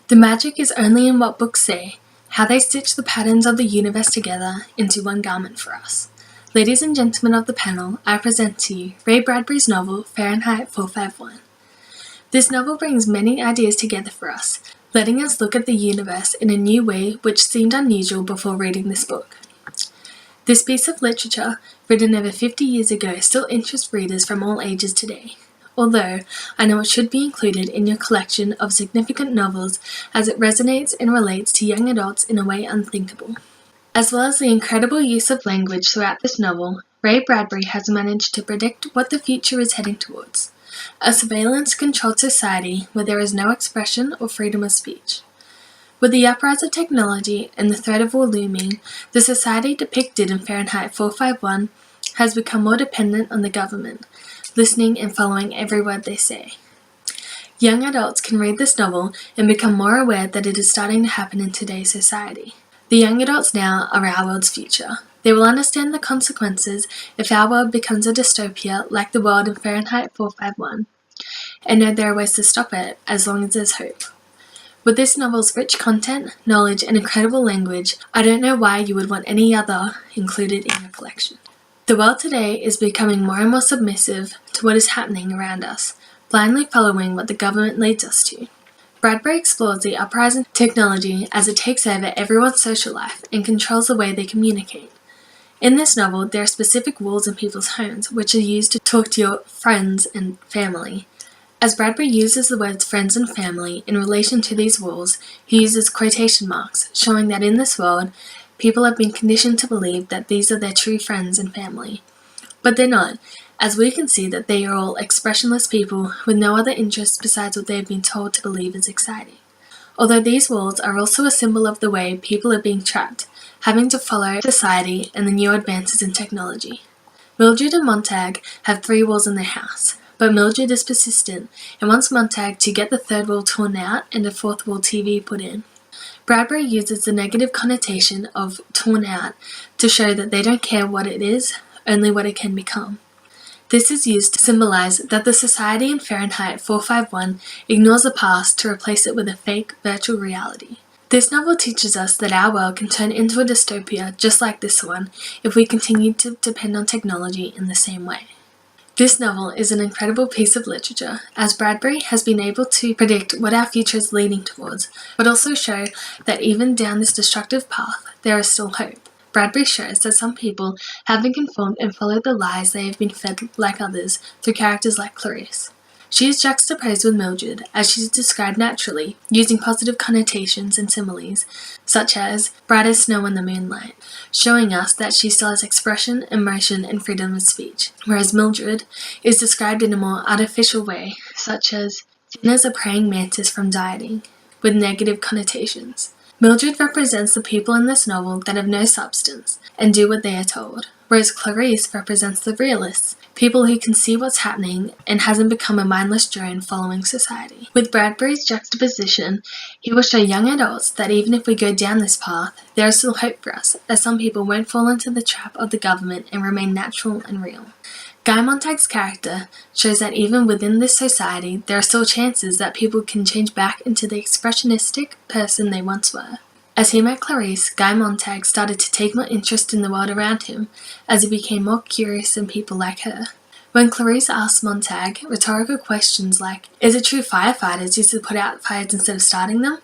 The magic is only in what books say, how they stitch the patterns of the universe together into one garment for us. Ladies and gentlemen of the panel, I present to you Ray Bradbury's novel Fahrenheit 451. This novel brings many ideas together for us, letting us look at the universe in a new way which seemed unusual before reading this book. This piece of literature, written over 50 years ago, still interests readers from all ages today. Although, I know it should be included in your collection of significant novels as it resonates and relates to young adults in a way unthinkable. As well as the incredible use of language throughout this novel, Ray Bradbury has managed to predict what the future is heading towards: a surveillance-controlled society where there is no expression or freedom of speech. With the uprise of technology and the threat of war looming, the society depicted in Fahrenheit 451 has become more dependent on the government, listening and following every word they say. Young adults can read this novel and become more aware that it is starting to happen in today's society. The young adults now are our world's future. They will understand the consequences if our world becomes a dystopia like the world in Fahrenheit 451, and know there are ways to stop it as long as there's hope. With this novel's rich content, knowledge, and incredible language, I don't know why you would want any other included in your collection. The world today is becoming more and more submissive to what is happening around us, blindly following what the government leads us to. Bradbury explores the uprise in technology as it takes over everyone's social life and controls the way they communicate. In this novel, there are specific walls in people's homes which are used to talk to your friends and family. As Bradbury uses the words friends and family in relation to these walls, he uses quotation marks, showing that in this world, people have been conditioned to believe that these are their true friends and family. But they're not, as we can see that they are all expressionless people with no other interests besides what they have been told to believe is exciting. Although these walls are also a symbol of the way people are being trapped, having to follow society and the new advances in technology. Mildred and Montag have 3 walls in their house, but Mildred is persistent and wants Montag to get the 3rd wall torn out and a 4th wall TV put in. Bradbury uses the negative connotation of torn out to show that they don't care what it is, only what it can become. This is used to symbolize that the society in Fahrenheit 451 ignores the past to replace it with a fake virtual reality. This novel teaches us that our world can turn into a dystopia just like this one if we continue to depend on technology in the same way. This novel is an incredible piece of literature, as Bradbury has been able to predict what our future is leading towards, but also show that even down this destructive path, there is still hope. Bradbury shows that some people have been conformed and followed the lies they have been fed like others through characters like Clarice. She is juxtaposed with Mildred, as she is described naturally, using positive connotations and similes, such as bright as snow in the moonlight, showing us that she still has expression, emotion, and freedom of speech, whereas Mildred is described in a more artificial way, such as thin as a praying mantis from dieting, with negative connotations. Mildred represents the people in this novel that have no substance and do what they are told, whereas Clarice represents the realists, people who can see what's happening and hasn't become a mindless drone following society. With Bradbury's juxtaposition, he will show young adults that even if we go down this path, there is still hope for us, as some people won't fall into the trap of the government and remain natural and real. Guy Montag's character shows that even within this society, there are still chances that people can change back into the expressionistic person they once were. As he met Clarice, Guy Montag started to take more interest in the world around him, as he became more curious in people like her. When Clarice asks Montag rhetorical questions like, "Is it true firefighters used to put out fires instead of starting them?"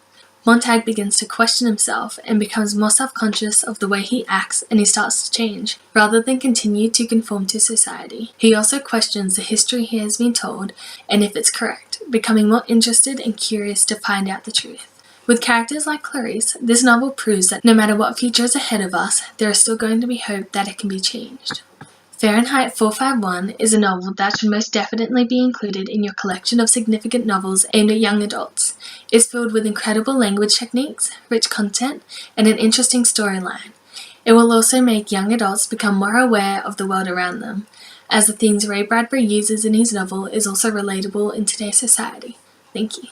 Montag begins to question himself and becomes more self-conscious of the way he acts, and he starts to change, rather than continue to conform to society. He also questions the history he has been told and if it's correct, becoming more interested and curious to find out the truth. With characters like Clarice, this novel proves that no matter what future is ahead of us, there is still going to be hope that it can be changed. Fahrenheit 451 is a novel that should most definitely be included in your collection of significant novels aimed at young adults. It's filled with incredible language techniques, rich content, and an interesting storyline. It will also make young adults become more aware of the world around them, as the themes Ray Bradbury uses in his novel is also relatable in today's society. Thank you.